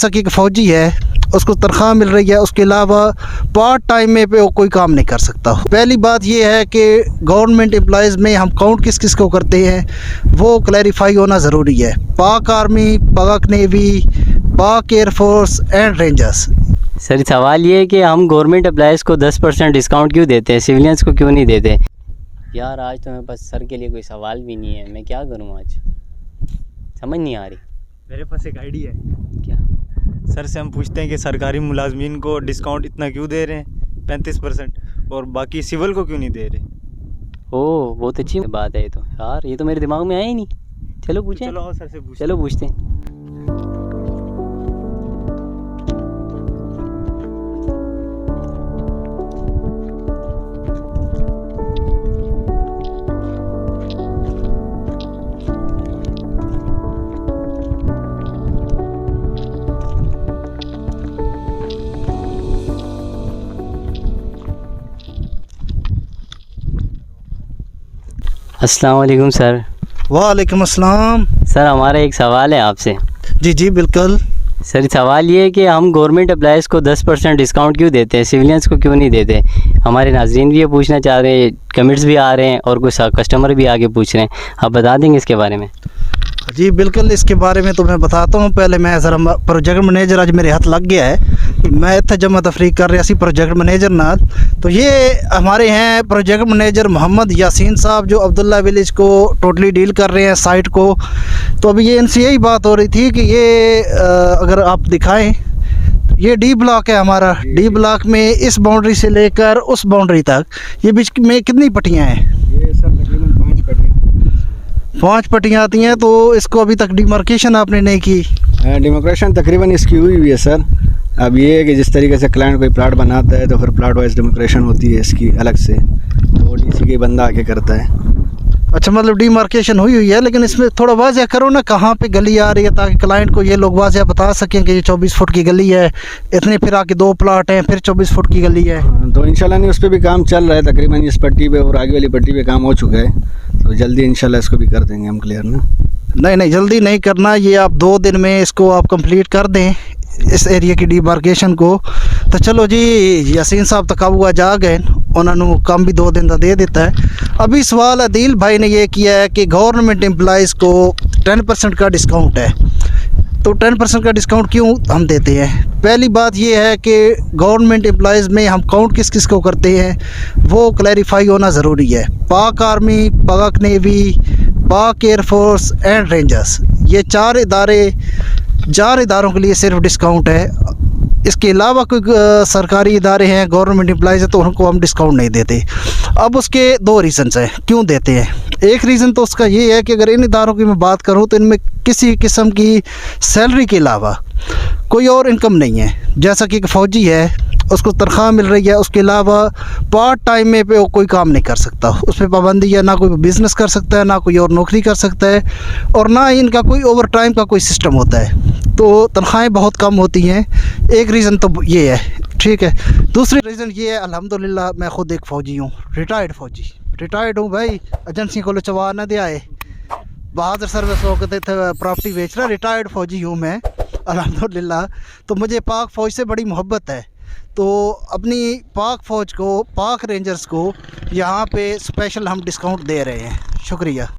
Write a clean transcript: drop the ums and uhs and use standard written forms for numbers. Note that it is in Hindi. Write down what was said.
सके कि फ़ौजी है, उसको तनख्वाह मिल रही है, उसके अलावा पार्ट टाइम में पे वो कोई काम नहीं कर सकता। पहली बात ये है कि गवर्नमेंट एम्प्लॉयज़ में हम काउंट किस किस को करते हैं वो क्लैरिफाई होना ज़रूरी है। पाक आर्मी, पाक नेवी, पाक एयरफोर्स एंड रेंजर्स। सर सवाल ये है कि हम गवर्नमेंट एम्प्लॉयज़ को 10% डिस्काउंट क्यों देते हैं, सिविलियंस को क्यों नहीं देते? यार आज तो मेरे पास सर के लिए कोई सवाल भी नहीं है, मैं क्या करूँ आज समझ नहीं आ रही। मेरे पास एक आइडिया है। क्या? सर से हम पूछते हैं कि सरकारी मुलाजमीन को डिस्काउंट इतना क्यों दे रहे हैं 35% और बाकी सिविल को क्यों नहीं दे रहे। ओह बहुत अच्छी बात है ये तो। यार ये तो मेरे दिमाग में आया ही नहीं। चलो पूछें। चलो आओ सर से पूछते चलो पूछते हैं। अस्सलाम वालेकुम सर। वालेकुम अस्सलाम। सर हमारा एक सवाल है आपसे। जी जी बिल्कुल। सर सवाल ये है कि हम गवर्नमेंट एम्प्लॉयज़ को 10% डिस्काउंट क्यों देते हैं, सिविलियंस को क्यों नहीं देते? हमारे नाज़रीन भी ये पूछना चाह रहे हैं, कमेंट्स भी आ रहे हैं और कुछ कस्टमर भी आगे पूछ रहे हैं। आप बता देंगे इसके बारे में? जी बिल्कुल, इसके बारे में तो मैं बताता हूँ। पहले मैं ज़रा प्रोजेक्ट मैनेजर आज मेरे हाथ लग गया है, मैं इतना जमा तफरीक कर रहा सी प्रोजेक्ट मैनेजर नाल। तो ये हमारे हैं प्रोजेक्ट मैनेजर मोहम्मद यासीन साहब जो अब्दुल्ला विलेज को टोटली डील कर रहे हैं साइट को। तो अभी ये इनसे यही बात हो रही थी कि ये अगर आप दिखाएं, ये डी ब्लॉक है हमारा। डी ब्लॉक में इस बाउंड्री से लेकर उस बाउंड्री तक ये बीच में कितनी पट्टियाँ हैं? ये सर तकरीबन 5 पट्टियाँ। 5 पट्टियाँ आती हैं। तो इसको अभी तक डिमार्केशन आपने नहीं की? डिमार्केशन तकरीबन इसकी हुई है सर। अब ये है कि जिस तरीके से क्लाइंट कोई प्लाट बनाता है तो फिर प्लाट वाइज डिमार्केशन होती है इसकी अलग से, तो डीसी के बंदा आके करता है। अच्छा, मतलब डिमार्केशन हुई है, लेकिन इसमें थोड़ा वाज़ह करो ना कहाँ पे गली आ रही है, ताकि क्लाइंट को ये लोग वाज़ह बता सकें कि ये 24 फुट की गली है, इतने फिर आके 2 प्लाट हैं, फिर 24 फुट की गली है। तो इंशाल्लाह नहीं, उस पर भी काम चल रहा है। तकरीबन इस पट्टी पे और आगे वाली पट्टी पे काम हो चुका है, तो जल्दी इंशाल्लाह इसको भी कर देंगे हम क्लियर ना। नहीं जल्दी नहीं करना, ये आप 2 दिन में इसको आप कंप्लीट कर दें इस एरिया की डिमार्केशन को। तो चलो जी, यासीन साहब तो काबू आ जा गए, उन्होंने काम भी 2 दिन का दे देता है। अभी सवाल अदील भाई ने ये किया है कि गवर्नमेंट एम्प्लॉयज़ को 10% का डिस्काउंट है, तो 10% का डिस्काउंट क्यों हम देते हैं? पहली बात ये है कि गवर्नमेंट एम्प्लॉयज़ में हम काउंट किस किस को करते हैं वो क्लैरिफाई होना ज़रूरी है। पाक आर्मी, पाक नेवी, पाक एयरफोर्स एंड रेंजर्स, ये 4 इदारों के लिए सिर्फ डिस्काउंट है। इसके अलावा कोई सरकारी इदारे हैं, गवर्नमेंट एम्प्लॉयज़ है, तो उनको हम डिस्काउंट नहीं देते। अब उसके 2 रीज़न्स हैं क्यों देते हैं। एक रीज़न तो उसका ये है कि अगर इन इदारों की मैं बात करूं तो इनमें किसी किस्म की सैलरी के अलावा कोई और इनकम नहीं है। जैसा कि एक फ़ौजी है, उसको तनख्वाह मिल रही है, उसके अलावा पार्ट टाइम में पे वो कोई काम नहीं कर सकता, उस पर पाबंदी है। ना कोई बिज़नेस कर सकता है, ना कोई और नौकरी कर सकता है, और ना ही इनका कोई ओवर टाइम का कोई सिस्टम होता है, तो तनख्वाहें बहुत कम होती हैं। एक रीज़न तो ये है, ठीक है। दूसरी रीज़न ये है, अल्हम्दुलिल्लाह मैं ख़ुद एक फ़ौजी हूँ, रिटायर्ड हूँ भाई। एजेंसी को चवा ना दे आए, बहादुर सर्विस वक्त थे प्रॉपर्टी बेच रहा, रिटायर्ड फ़ौजी हूँ मैं अल्हम्दुलिल्लाह। तो मुझे पाक फ़ौज से बड़ी मोहब्बत है, तो अपनी पाक फ़ौज को, पाक रेंजर्स को यहाँ पे स्पेशल हम डिस्काउंट दे रहे हैं। शुक्रिया।